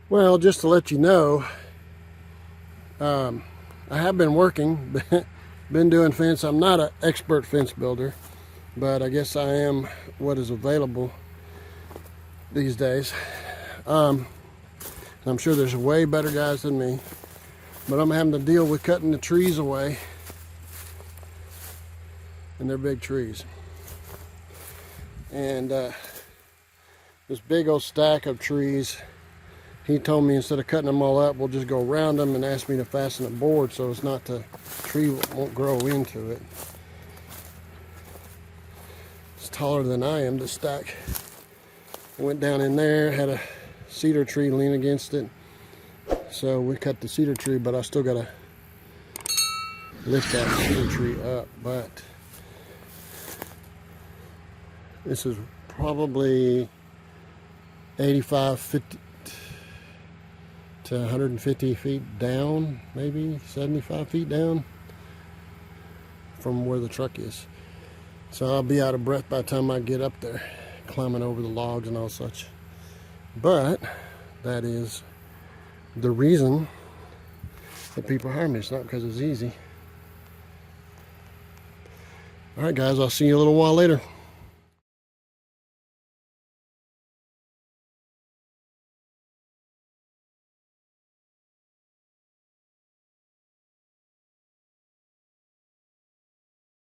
Well, just to let you know, I have been working, been doing fence. I'm not an expert fence builder, but I guess I am what is available these days. I'm sure there's way better guys than me, but I'm having to deal with cutting the trees away, and they're big trees. And this big old stack of trees, he told me instead of cutting them all up, we'll just go around them, and asked me to fasten a board so it's not the tree won't grow into it. It's taller than I am, this stack. I went down in there, had a cedar tree lean against it. So we cut the cedar tree, but I still gotta lift that cedar tree up. But this is probably 85, 50 to 150 feet down, maybe 75 feet down from where the truck is. So I'll be out of breath by the time I get up there, climbing over the logs and all such. But that is the reason that people hire me. It's not because it's easy. All right, guys, I'll see you a little while later.